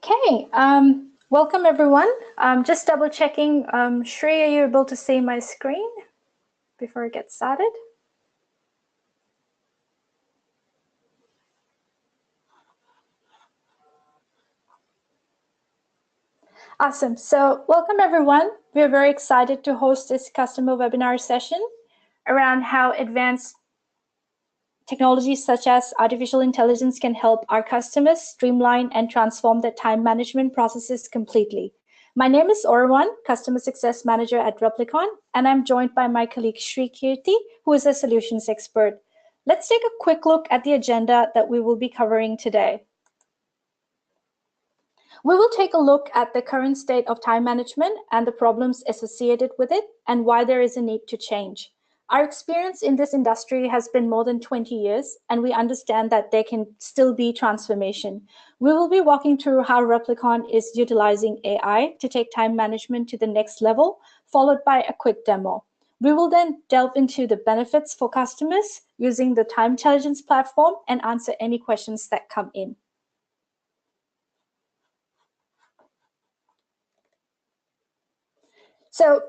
Okay, welcome everyone. Just double checking. Shri, are you able to see my screen before I get started? Awesome. So welcome everyone. We're very excited to host this customer webinar session around how advanced technologies such as artificial intelligence can help our customers streamline and transform their time management processes completely. My name is Orwan, Customer Success Manager at Replicon, and I'm joined by my colleague Shri Kirti, who is a solutions expert. Let's take a quick look at the agenda that we will be covering today. We will take a look at the current state of time management and the problems associated with it and why there is a need to change. Our experience in this industry has been more than 20 years, and we understand that there can still be transformation. We will be walking through how Replicon is utilizing AI to take time management to the next level, followed by a quick demo. We will then delve into the benefits for customers using the Time Intelligence platform and answer any questions that come in.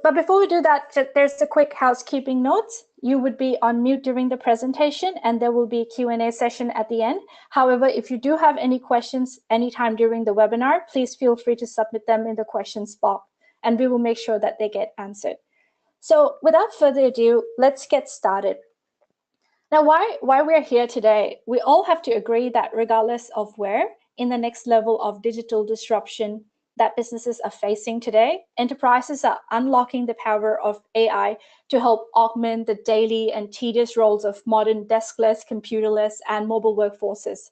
But before we do that, there's a quick housekeeping note. You would be on mute during the presentation, and there will be a Q&A session at the end. However, if you do have any questions anytime during the webinar, please feel free to submit them in the questions box, and we will make sure that they get answered. So without further ado, let's get started. Now, why we're here today, we all have to agree that regardless of where, in the next level of digital disruption that businesses are facing today, enterprises are unlocking the power of AI to help augment the daily and tedious roles of modern deskless, computerless, and mobile workforces.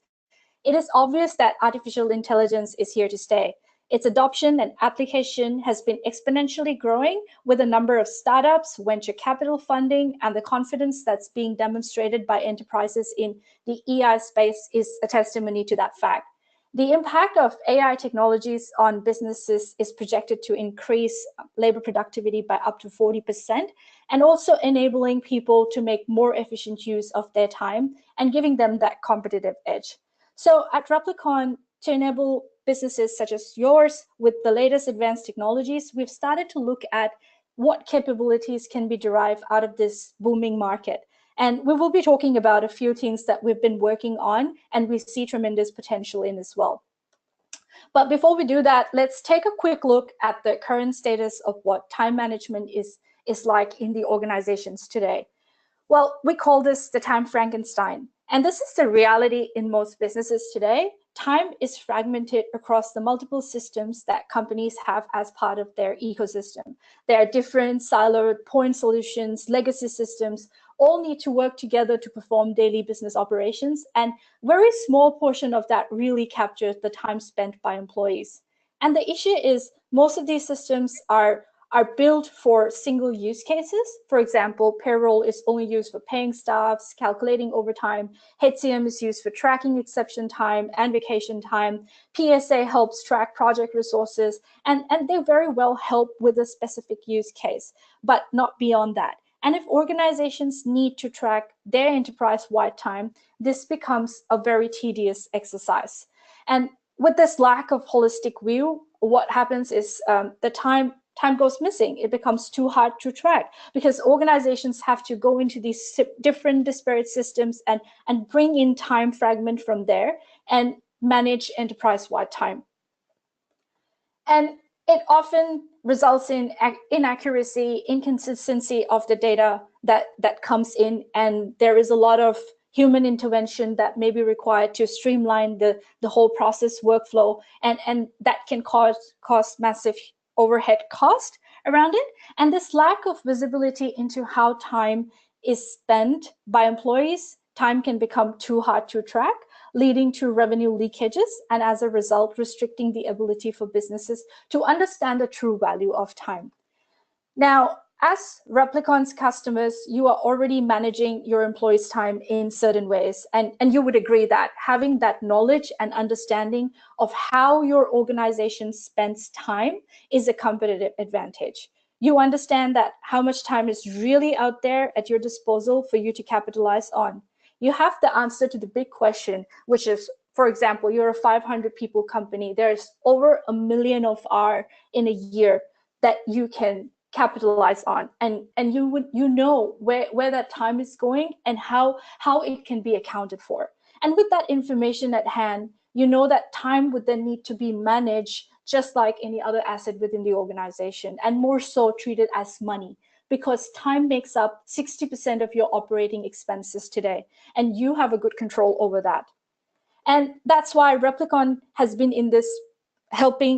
It is obvious that artificial intelligence is here to stay. Its adoption and application has been exponentially growing with a number of startups, venture capital funding, and the confidence that's being demonstrated by enterprises in the AI space is a testimony to that fact. The impact of AI technologies on businesses is projected to increase labor productivity by up to 40%, and also enabling people to make more efficient use of their time and giving them that competitive edge. So at Replicon, to enable businesses such as yours with the latest advanced technologies, we've started to look at what capabilities can be derived out of this booming market. And we will be talking about a few things that we've been working on and we see tremendous potential in as well. But before we do that, let's take a quick look at the current status of what time management is like in the organizations today. Well, we call this the time Frankenstein. And this is the reality in most businesses today. Time is fragmented across the multiple systems that companies have as part of their ecosystem. There are different siloed point solutions, legacy systems, all need to work together to perform daily business operations, and very small portion of that really captures the time spent by employees. And the issue is most of these systems are built for single use cases. For example, payroll is only used for paying staffs, calculating overtime. HCM is used for tracking exception time and vacation time. PSA helps track project resources, and they very well help with a specific use case, but not beyond that. And if organizations need to track their enterprise-wide time, this becomes a very tedious exercise. And with this lack of holistic view, what happens is the time goes missing. It becomes too hard to track because organizations have to go into these different disparate systems and bring in time fragment from there and manage enterprise-wide time. And it often results in inaccuracy, inconsistency of the data that comes in, and there is a lot of human intervention that may be required to streamline the whole process workflow, and that can cause massive overhead cost around it. And this lack of visibility into how time is spent by employees, time can become too hard to track, leading to revenue leakages, and as a result, restricting the ability for businesses to understand the true value of time. Now, as Replicon's customers, you are already managing your employees' time in certain ways, and you would agree that having that knowledge and understanding of how your organization spends time is a competitive advantage. You understand that how much time is really out there at your disposal for you to capitalize on. You have the answer to the big question, which is for example, you're a 500 people company, there's over 1 million of hours in a year that you can capitalize on, and you know where that time is going and how it can be accounted for. And with that information at hand, you know that time would then need to be managed just like any other asset within the organization, and more so treated as money, because time makes up 60% of your operating expenses today, and you have a good control over that. And that's why Replicon has been in this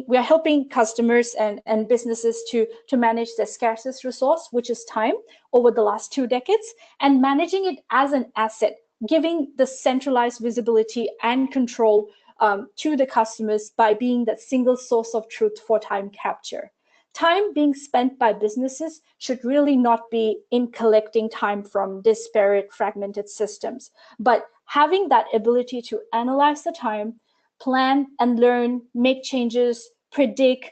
we are helping customers and businesses to manage their scarcest resource, which is time, over the last 2 decades, and managing it as an asset, giving the centralized visibility and control to the customers by being that single source of truth for time capture. Time being spent by businesses should really not be in collecting time from disparate, fragmented systems, but having that ability to analyze the time, plan and learn, make changes, predict.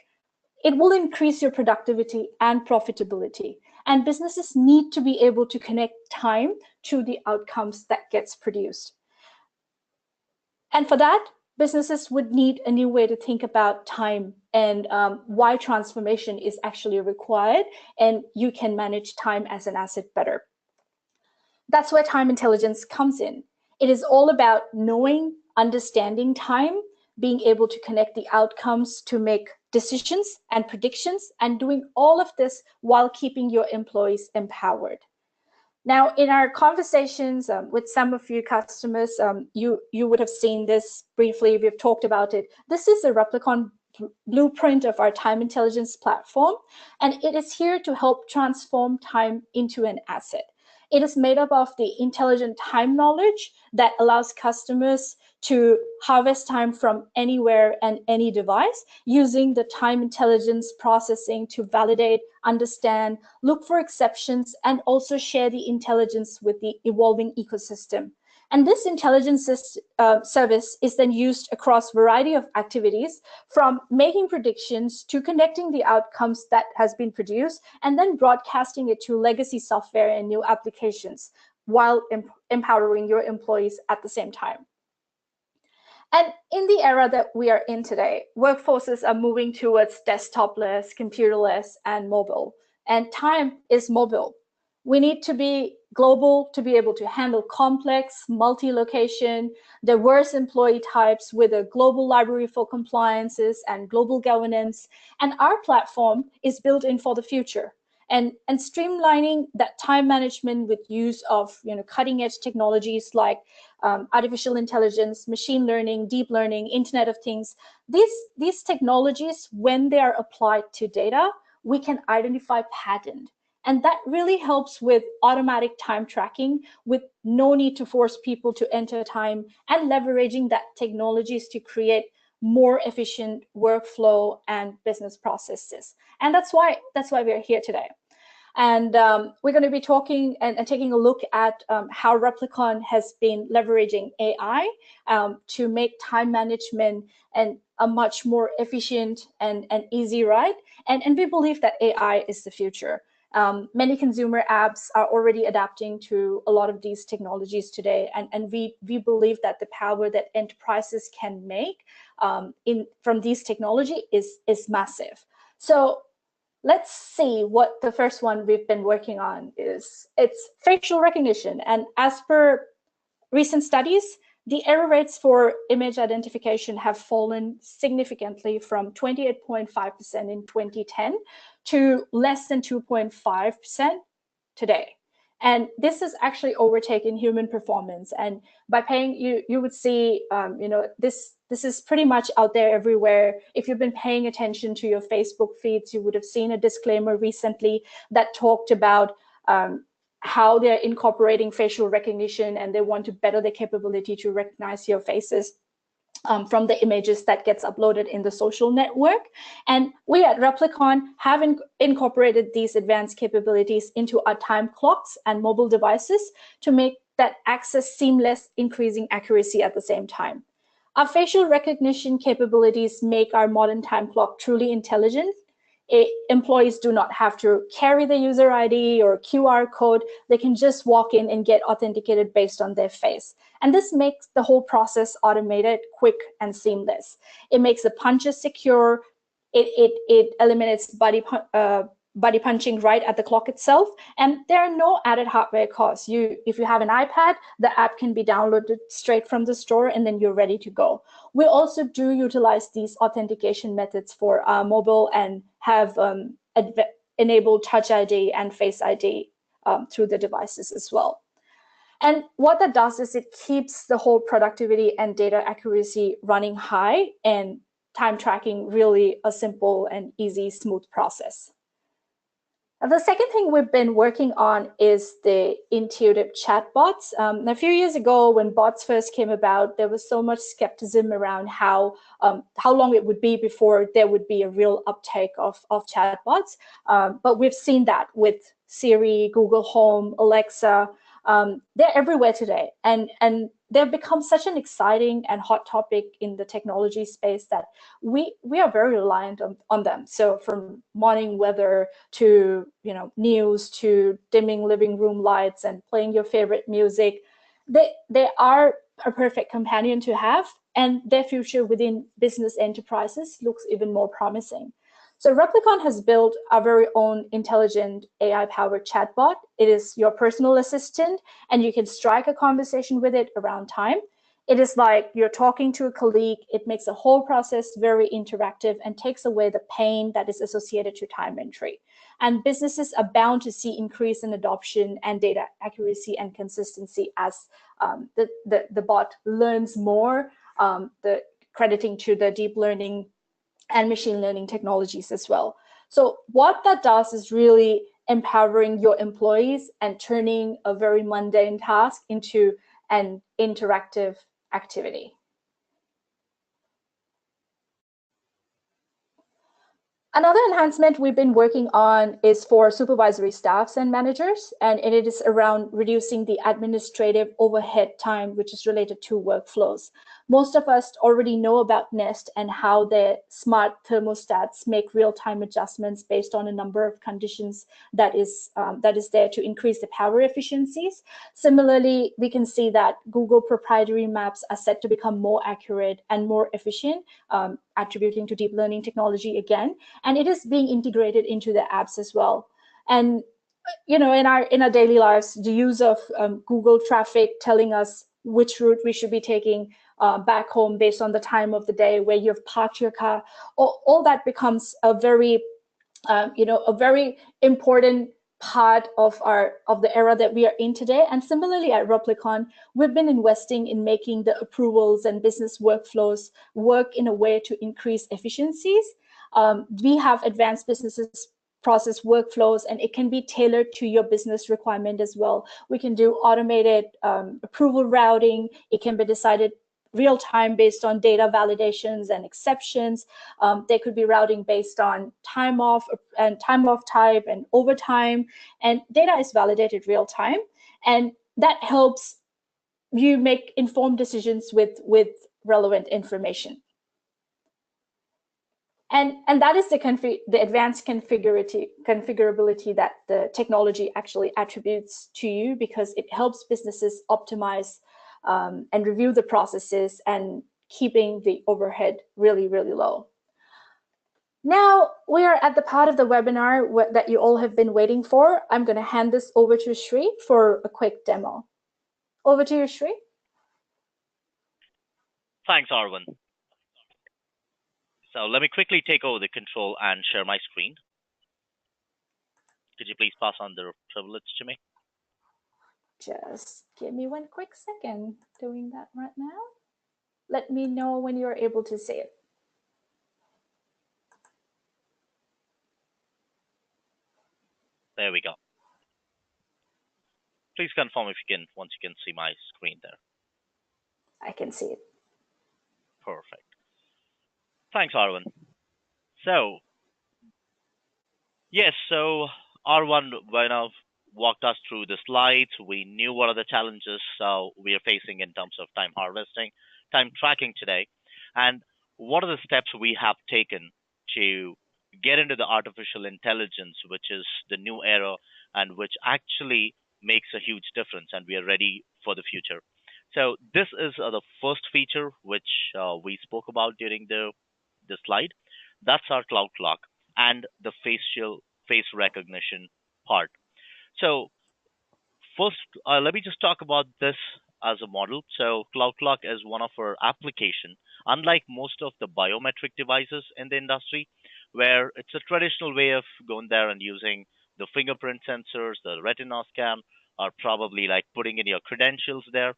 It will increase your productivity and profitability. And businesses need to be able to connect time to the outcomes that gets produced. And for that, businesses would need a new way to think about time and why transformation is actually required, and you can manage time as an asset better. That's where time intelligence comes in. It is all about knowing, understanding time, being able to connect the outcomes to make decisions and predictions, and doing all of this while keeping your employees empowered. Now, in our conversations with some of you customers, you would have seen this briefly. We've talked about it. This is a Replicon blueprint of our time intelligence platform, and it is here to help transform time into an asset. It is made up of the intelligent time knowledge that allows customers to harvest time from anywhere and any device, using the time intelligence processing to validate, understand, look for exceptions, and also share the intelligence with the evolving ecosystem. And this intelligence service is then used across a variety of activities, from making predictions to connecting the outcomes that has been produced, and then broadcasting it to legacy software and new applications, while empowering your employees at the same time. And in the era that we are in today, workforces are moving towards desktopless, computerless, and mobile. And time is mobile. We need to be global to be able to handle complex, multi-location, diverse employee types with a global library for compliances and global governance. And our platform is built in for the future. And streamlining that time management with use of cutting-edge technologies like artificial intelligence, machine learning, deep learning, Internet of Things. These technologies, when they are applied to data, we can identify patterns. And that really helps with automatic time tracking, with no need to force people to enter time, and leveraging that technologies to create more efficient workflow and business processes. And that's why we're here today. And we're going to be talking and taking a look at how Replicon has been leveraging AI to make time management and a much more efficient and easy ride. And we believe that AI is the future. Many consumer apps are already adapting to a lot of these technologies today, and we believe that the power that enterprises can make from these technology is massive. So let's see what the first one we've been working on is. It's facial recognition, and as per recent studies, the error rates for image identification have fallen significantly from 28.5% in 2010 to less than 2.5% today. And this has actually overtaken human performance. And by paying, you would see, this is pretty much out there everywhere. If you've been paying attention to your Facebook feeds, you would have seen a disclaimer recently that talked about how they're incorporating facial recognition, and they want to better the capability to recognize your faces from the images that gets uploaded in the social network. And we at Replicon have incorporated these advanced capabilities into our time clocks and mobile devices to make that access seamless, increasing accuracy at the same time. Our facial recognition capabilities make our modern time clock truly intelligent. employees do not have to carry the user ID or QR code. They can just walk in and get authenticated based on their face. And this makes the whole process automated, quick, and seamless. It makes the punches secure. It eliminates body punching right at the clock itself, and there are no added hardware costs. If you have an iPad, the app can be downloaded straight from the store, and then you're ready to go. We also do utilize these authentication methods for mobile and have enabled Touch ID and Face ID through the devices as well. And what that does is it keeps the whole productivity and data accuracy running high, and time tracking really a simple and easy, smooth process. The second thing we've been working on is the intuitive chatbots. A few years ago, when bots first came about, there was so much skepticism around how long it would be before there would be a real uptake of chatbots. But we've seen that with Siri, Google Home, Alexa. They're everywhere today, and they've become such an exciting and hot topic in the technology space that we are very reliant on them. So from morning weather to news to dimming living room lights and playing your favorite music, they are a perfect companion to have, and their future within business enterprises looks even more promising. So Replicon has built our very own intelligent AI-powered chatbot. It is your personal assistant, and you can strike a conversation with it around time. It is like you're talking to a colleague. It makes the whole process very interactive and takes away the pain that is associated to time entry. And businesses are bound to see increase in adoption and data accuracy and consistency as the bot learns more, the crediting to the deep learning and machine learning technologies as well. So what that does is really empowering your employees and turning a very mundane task into an interactive activity. Another enhancement we've been working on is for supervisory staffs and managers, and it is around reducing the administrative overhead time, which is related to workflows. Most of us already know about Nest and how the smart thermostats make real-time adjustments based on a number of conditions that is there to increase the power efficiencies. Similarly, we can see that Google proprietary maps are set to become more accurate and more efficient, attributing to deep learning technology again, and it is being integrated into the apps as well. And in our daily lives, the use of Google traffic telling us which route we should be taking back home based on the time of the day where you've parked your car, all that becomes a very important part of the era that we are in today. And similarly at Replicon, we've been investing in making the approvals and business workflows work in a way to increase efficiencies. We have advanced businesses process workflows, and it can be tailored to your business requirement as well. We can do automated approval routing. It can be decided real time based on data validations and exceptions. They could be routing based on time off type and overtime, and data is validated real time, and that helps you make informed decisions with relevant information. And that is the advanced configurability that the technology actually attributes to you, because it helps businesses optimize and review the processes and keeping the overhead really, really low. Now we are at the part of the webinar that you all have been waiting for. I'm going to hand this over to Shri for a quick demo. Over to you, Shri. Thanks, Arvind. So let me quickly take over the control and share my screen. Could you please pass on the privilege to me? Just give me one quick second. Doing that right now. Let me know when you're able to see it. There we go. Please confirm if you can, once you can see my screen there. I can see it. Perfect. Thanks, Arvind. So, yes, so Arvind walked us through the slides. We knew what are the challenges we are facing in terms of time harvesting, time tracking today, and what are the steps we have taken to get into the artificial intelligence, which is the new era and which actually makes a huge difference, and we are ready for the future. So this is the first feature which we spoke about during the slide. That's our cloud clock and the facial face recognition part. So first, let me just talk about this as a model. So cloud clock is one of our application. Unlike most of the biometric devices in the industry, where it's a traditional way of going there and using the fingerprint sensors, the retina scan, or probably like putting in your credentials there.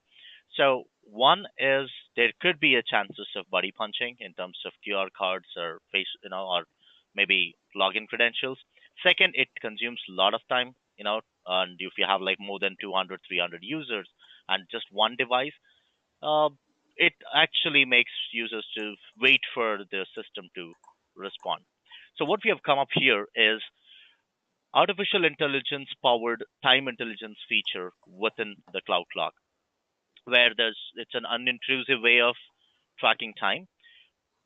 So one is there could be a chances of buddy punching in terms of QR cards or face, or maybe login credentials. Second, it consumes a lot of time, and if you have like more than 200, 300 users and just one device, uh, it actually makes users to wait for the system to respond. So what we have come up here is artificial intelligence powered time intelligence feature within the cloud clock, where it's an unintrusive way of tracking time,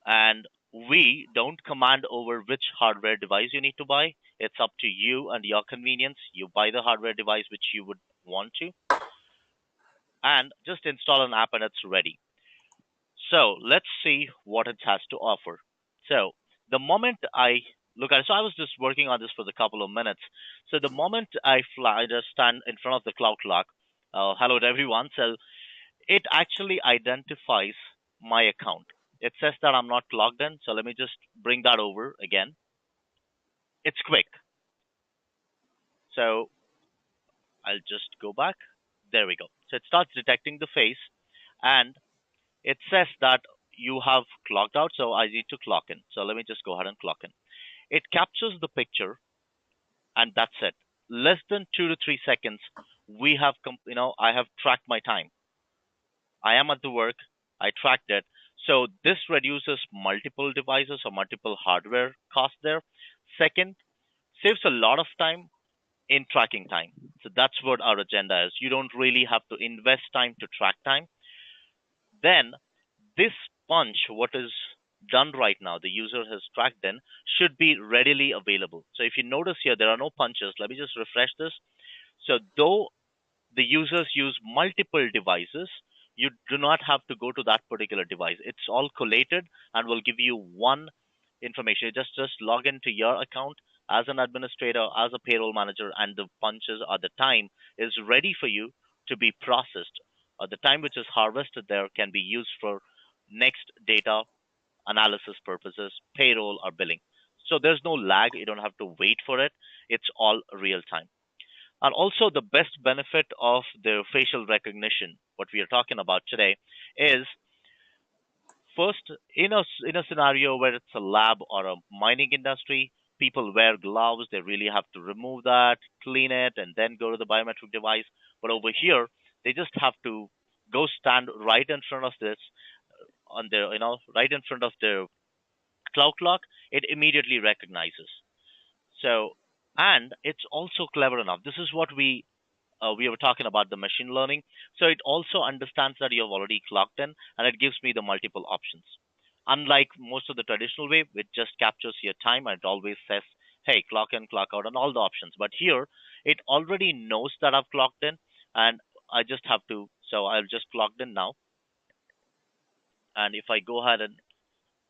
and we don't command over which hardware device you need to buy. It's up to you and your convenience. You buy the hardware device which you would want to, and just install an app and it's ready. So let's see what it has to offer. So the moment I look at it, so I was just working on this for a couple of minutes. So the moment I just stand in front of the cloud clock, hello to everyone. So it actually identifies my account. It says that I'm not logged in. So let me just bring that over again. It's quick. So I'll just go back. There we go. So it starts detecting the face, and it says that you have clocked out. So I need to clock in. So let me just go ahead and clock in. It captures the picture, and that's it. Less than 2 to 3 seconds, we have, I have tracked my time. I am at the work. I tracked it. So this reduces multiple devices or multiple hardware costs there. Second, saves a lot of time in tracking time. So that's what our agenda is. You don't really have to invest time to track time. Then this punch, what is done right now, the user has tracked in, should be readily available. So if you notice here, there are no punches. Let me just refresh this. So though the users use multiple devices, you do not have to go to that particular device. It's all collated and will give you one information. You just log into your account as an administrator, as a payroll manager, and the punches or the time is ready for you to be processed. The time which is harvested there can be used for next data analysis purposes, payroll or billing. So there's no lag. You don't have to wait for it. It's all real time. And also, the best benefit of the facial recognition, what we are talking about today, is first in a scenario where it's a lab or a mining industry, people wear gloves. They really have to remove that, clean it, and then go to the biometric device. But over here, they just have to go stand right in front of this on their, right in front of their cloud clock. It immediately recognizes. So, and it's also clever enough. This is what we were talking about the machine learning. So it also understands that you have already clocked in, and it gives me the multiple options. Unlike most of the traditional way, it just captures your time and it always says, hey, clock in, clock out, and all the options. But here, it already knows that I've clocked in, and I just have to, so I'll just clocked in now. And if I go ahead and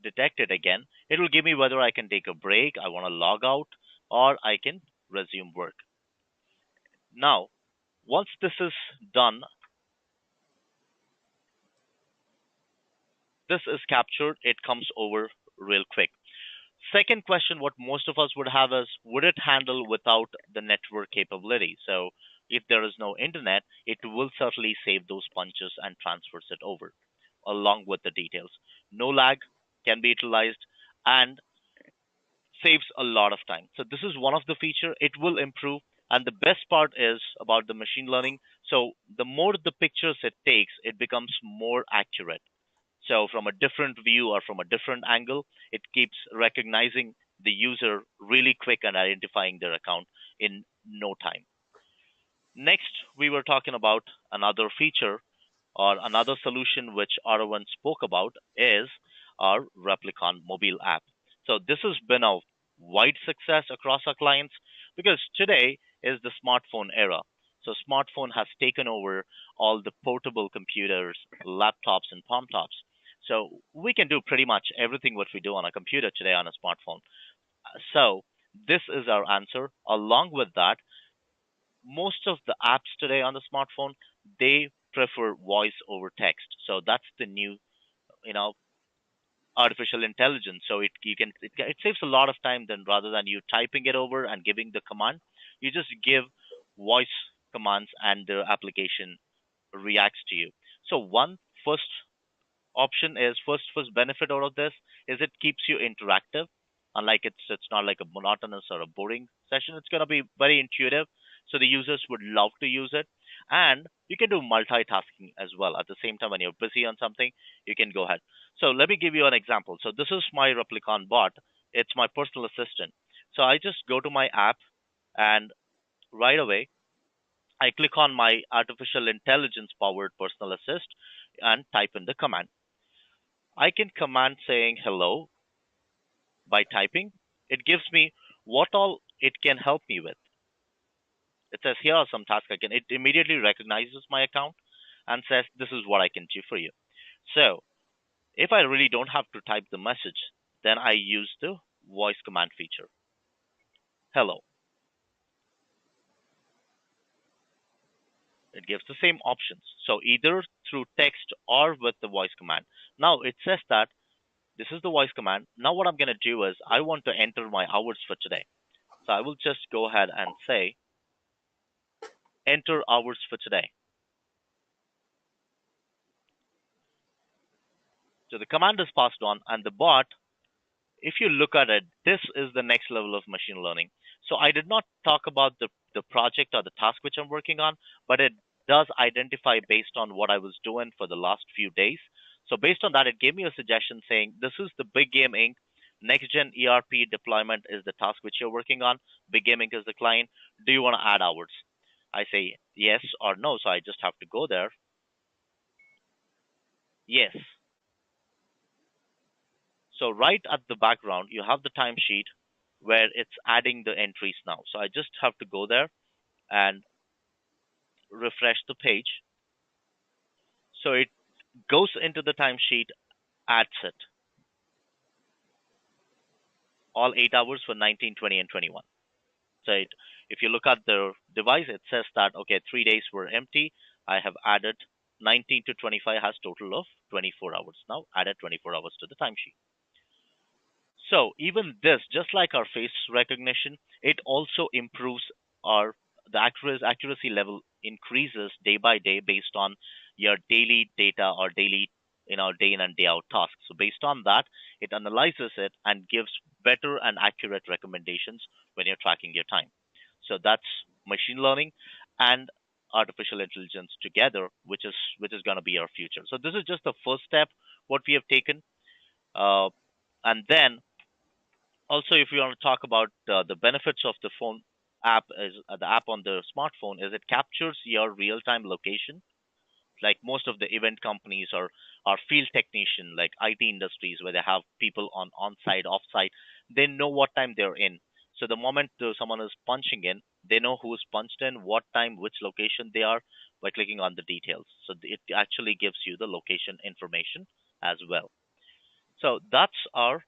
detect it again, it will give me whether I can take a break, I want to log out, or I can resume work. Now, once this is done, this is captured, it comes over real quick. Second question, what most of us would have is, would it handle without the network capability? So if there is no internet, it will certainly save those punches and transfers it over along with the details. No lag, can be utilized, and saves a lot of time. So this is one of the feature. It will improve. And the best part is about the machine learning. So the more the pictures it takes, it becomes more accurate. So from a different view or from a different angle, it keeps recognizing the user really quick and identifying their account in no time. Next, we were talking about another feature or another solution which Aravind spoke about is our Replicon mobile app. So this has been out. wide success across our clients because today is the smartphone era. So smartphone has taken over all the portable computers, laptops, and palm tops. So we can do pretty much everything what we do on a computer today on a smartphone. So this is our answer. Along with that, most of the apps today on the smartphone, they prefer voice over text. So that's the new, you know, artificial intelligence. So it saves a lot of time then rather than you typing it over and giving the command. You just give voice commands and the application reacts to you. So one first option is first benefit out of this is it keeps you interactive. Unlike it's not like a monotonous or a boring session. It's gonna be very intuitive. So the users would love to use it. And you can do multitasking as well. At the same time when you're busy on something, you can go ahead. So let me give you an example. So this is my Replicon bot. It's my personal assistant. So I just go to my app and right away I click on my artificial intelligence powered personal assist and type in the command. I can command saying hello by typing. It gives me what all it can help me with. It says here are some tasks I can. It immediately recognizes my account and says this is what I can do for you. So if I really don't have to type the message, then I use the voice command feature. Hello. It gives the same options. So either through text or with the voice command. Now it says that this is the voice command. Now what I'm going to do is I want to enter my hours for today. So I will just go ahead and say enter hours for today. So the command is passed on and the bot, if you look at it, this is the next level of machine learning. So I did not talk about the project or the task which I'm working on, but it does identify based on what I was doing for the last few days. So based on that, it gave me a suggestion saying, this is the Big Game Inc. Next Gen ERP deployment is the task which you're working on. Big Game Inc. is the client. Do you want to add hours? I say yes or no. So I just have to go there. Yes. So right at the background, you have the timesheet where it's adding the entries now. So I just have to go there and refresh the page. So it goes into the timesheet, adds it. All 8 hours for 19, 20, and 21. So if you look at the device, it says that, okay, 3 days were empty. I have added 19 to 25 has total of 24 hours. Now added 24 hours to the timesheet. So even this, just like our face recognition, it also improves our the accuracy level increases day by day based on your daily data or daily day in and day out tasks. So based on that, it analyzes it and gives better and accurate recommendations when you're tracking your time. So that's machine learning and artificial intelligence together, which is going to be our future. So this is just the first step what we have taken, uh, and then also if you want to talk about the benefits of the phone app is the app on the smartphone is it captures your real time location like most of the event companies or field technician like IT industries where they have people on site off site, they know what time they're in. So the moment someone is punching in, they know who's punched in, what time, which location they are by clicking on the details. So it actually gives you the location information as well. So that's our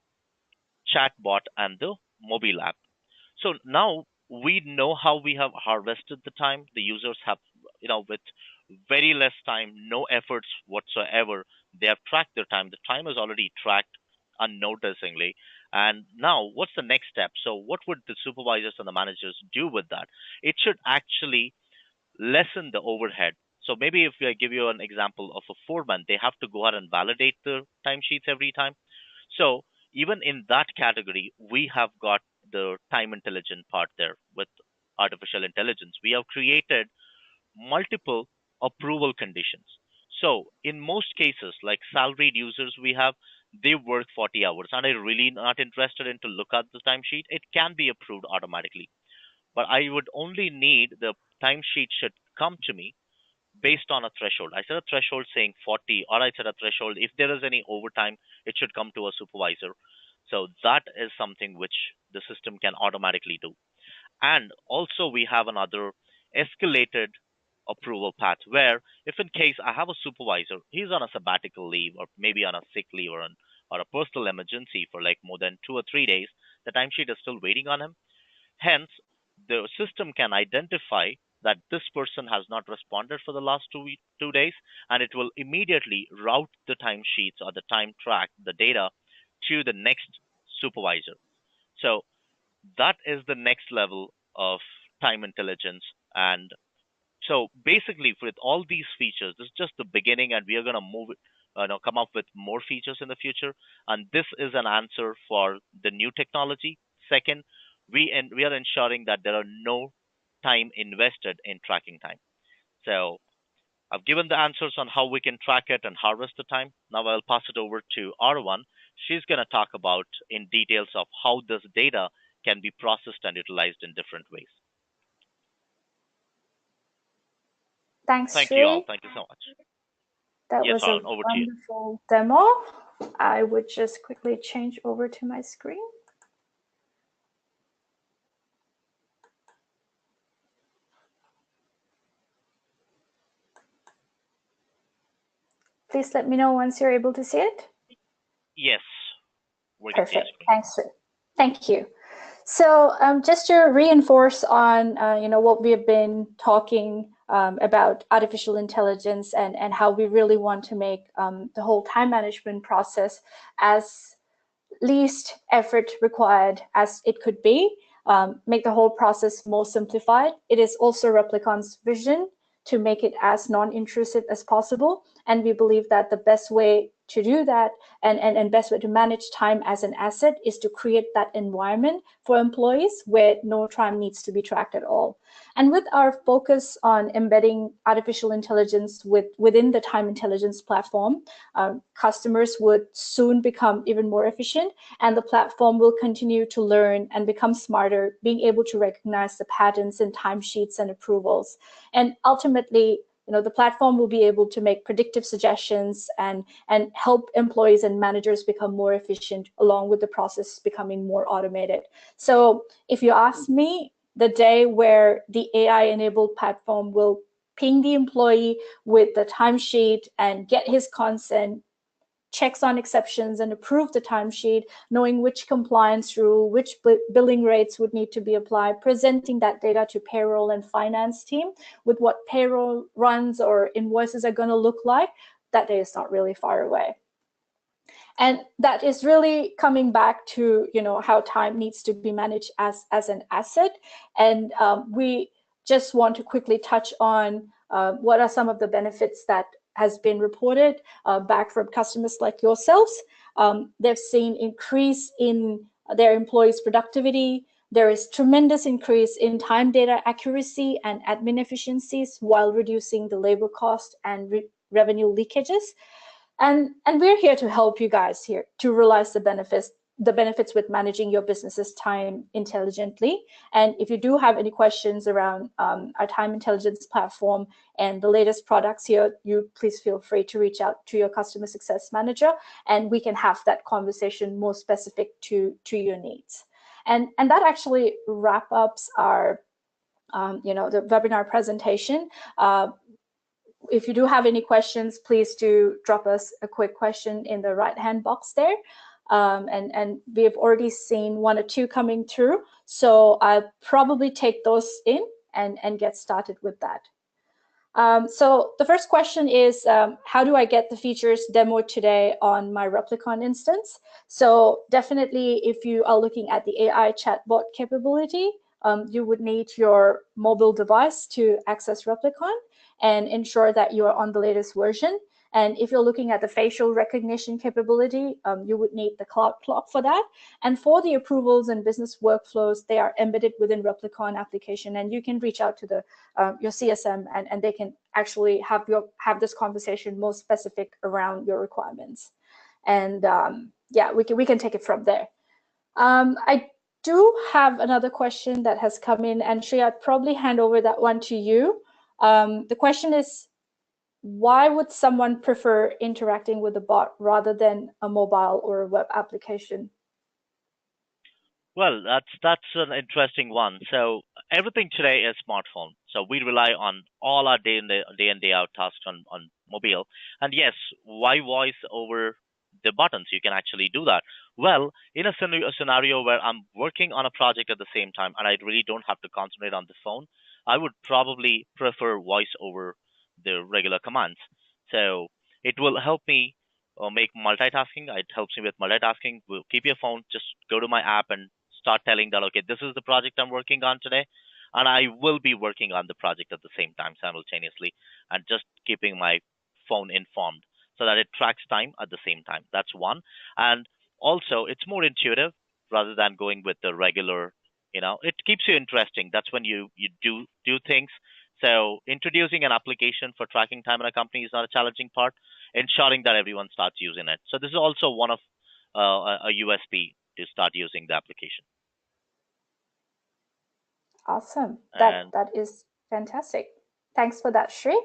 chatbot and the mobile app. So now we know how we have harvested the time. The users have, with very less time, no efforts whatsoever, they have tracked their time. The time is already tracked unnoticingly. And now, what's the next step? So, what would the supervisors and the managers do with that? It should actually lessen the overhead. So, maybe if I give you an example of a foreman, they have to go out and validate the timesheets every time. So even in that category, we have got the time intelligent part there with artificial intelligence. We have created multiple approval conditions. So in most cases, like salaried users we have, they work 40 hours and are really not interested in to look at the timesheet. It can be approved automatically. But I would only need the timesheet should come to me based on a threshold. I set a threshold saying 40, or I set a threshold if there is any overtime, it should come to a supervisor. So that is something which the system can automatically do. And also we have another escalated approval path where if in case I have a supervisor, he's on a sabbatical leave or maybe on a sick leave or a personal emergency for like more than 2 or 3 days, the timesheet is still waiting on him. Hence, the system can identify that this person has not responded for the last 2 days, and it will immediately route the timesheets or the time track, the data, to the next supervisor. So that is the next level of time intelligence. And so basically, with all these features, this is just the beginning, and we are going to move, come up with more features in the future. And this is an answer for the new technology. Second, we are ensuring that there are no time invested in tracking time. So I've given the answers on how we can track it and harvest the time. Now I'll pass it over to R1. She's going to talk about in details of how this data can be processed and utilized in different ways. Thanks, Thank you all. Sri. Thank you so much. That Yes, was a Arun, over to you. wonderful demo. I would just quickly change over to my screen. Please let me know once you're able to see it. Yes. Perfect. Thanks, Sri. Thank you. So just to reinforce on what we have been talking about artificial intelligence and how we really want to make the whole time management process as least effort required as it could be, make the whole process more simplified. It is also Replicon's vision to make it as non-intrusive as possible. And we believe that the best way to do that and best way to manage time as an asset is to create that environment for employees where no time needs to be tracked at all. And with our focus on embedding artificial intelligence within the time intelligence platform, customers would soon become even more efficient, and the platform will continue to learn and become smarter, being able to recognize the patterns in timesheets and approvals. And ultimately, the platform will be able to make predictive suggestions and help employees and managers become more efficient, along with the process becoming more automated. So if you ask me, the day where the AI-enabled platform will ping the employee with the timesheet and get his consent, checks on exceptions, and approve the timesheet, knowing which compliance rule, which billing rates would need to be applied, presenting that data to payroll and finance team with what payroll runs or invoices are going to look like, that day is not really far away. And that is really coming back to how time needs to be managed as an asset. And we just want to quickly touch on what are some of the benefits that has been reported back from customers like yourselves. They've seen increase in their employees' productivity. There is tremendous increase in time data accuracy and admin efficiencies while reducing the labor cost and revenue leakages. And we're here to help you guys here to realize the benefits with managing your business's time intelligently. And if you do have any questions around our time intelligence platform and the latest products here, you please feel free to reach out to your customer success manager, and we can have that conversation more specific to your needs. And that actually wraps up our the webinar presentation. If you do have any questions, please do drop us a quick question in the right-hand box there. And we have already seen 1 or 2 coming through. So I'll probably take those in and get started with that. So the first question is, how do I get the features demoed today on my Replicon instance? So definitely, if you are looking at the AI chatbot capability, you would need your mobile device to access Replicon and ensure that you are on the latest version. And if you're looking at the facial recognition capability, you would need the cloud clock for that. And for the approvals and business workflows, they are embedded within Replicon application, and you can reach out to your CSM, and they can actually have this conversation more specific around your requirements. And yeah, we can take it from there. I do have another question that has come in, and Shri, I'd probably hand over that one to you. The question is, why would someone prefer interacting with a bot rather than a mobile or a web application? Well, that's an interesting one. So everything today is smartphone. So we rely on all our day in day out tasks on mobile. And yes, why voice over the buttons? You can actually do that. Well, in a scenario where I'm working on a project at the same time and I really don't have to concentrate on the phone, I would probably prefer voice over the regular commands. So it will help me make multitasking. It helps me with multitasking. We'll keep your phone, just go to my app and start telling that, okay, this is the project I'm working on today, and I will be working on the project at the same time simultaneously, and just keeping my phone informed so that it tracks time at the same time. That's one. And also, it's more intuitive rather than going with the regular. It keeps you interesting. That's when you do things. So introducing an application for tracking time in a company is not a challenging part. Ensuring that everyone starts using it. So this is also one of a USP to start using the application. Awesome. And That is fantastic. Thanks for that, Shri.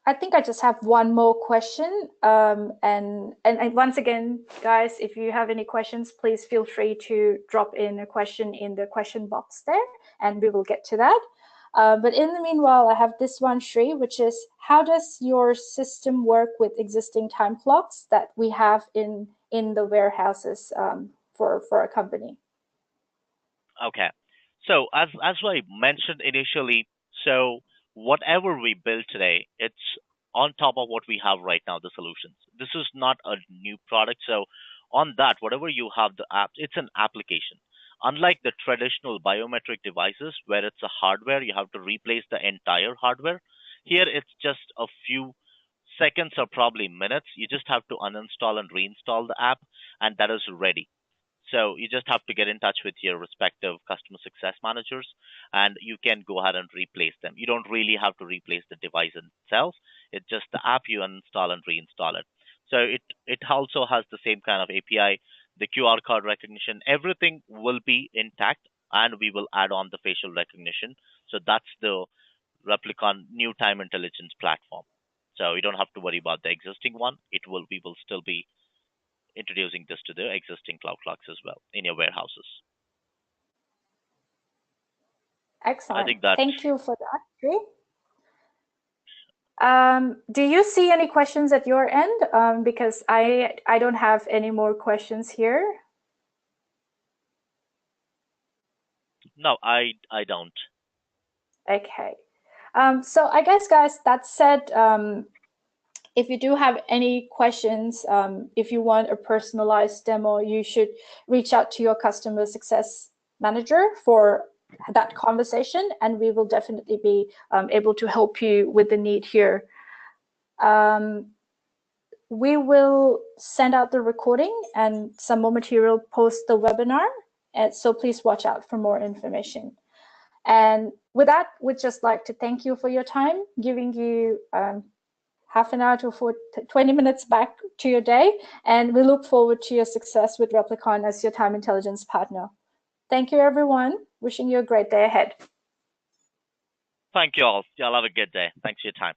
I think I just have one more question. And once again, guys, if you have any questions, please feel free to drop in a question in the question box there, and we will get to that. But in the meanwhile, I have this one, Shri, which is, how does your system work with existing time clocks that we have in the warehouses for a company? okay, so as I mentioned initially, so whatever we build today, it's on top of what we have right now, the solutions. This is not a new product. So on that, whatever you have, the app, it's an application. Unlike the traditional biometric devices where it's a hardware, you have to replace the entire hardware. Here, it's just a few seconds or probably minutes. You just have to uninstall and reinstall the app, and that is ready. So you just have to get in touch with your respective customer success managers, and you can go ahead and replace them. You don't really have to replace the device itself. It's just the app you uninstall and reinstall it. So it also has the same kind of API, the QR code recognition, everything will be intact, and we will add on the facial recognition. So that's the Replicon new time intelligence platform. So you don't have to worry about the existing one. We will still be introducing this to the existing cloud clocks as well in your warehouses. I Excellent. think that's Thank you for that, Shri. Do you see any questions at your end? Because I don't have any more questions here. no, I don't. Okay. So I guess, guys, that said, if you do have any questions, if you want a personalized demo, you should reach out to your customer success manager for that conversation, and we will definitely be able to help you with the need here. We will send out the recording and some more material post the webinar, and so please watch out for more information. And with that, we'd just like to thank you for your time, giving you half an hour to 20 minutes back to your day. And we look forward to your success with Replicon as your time intelligence partner. Thank you, everyone. Wishing you a great day ahead. Thank you all. Y'all have a good day. Thanks for your time.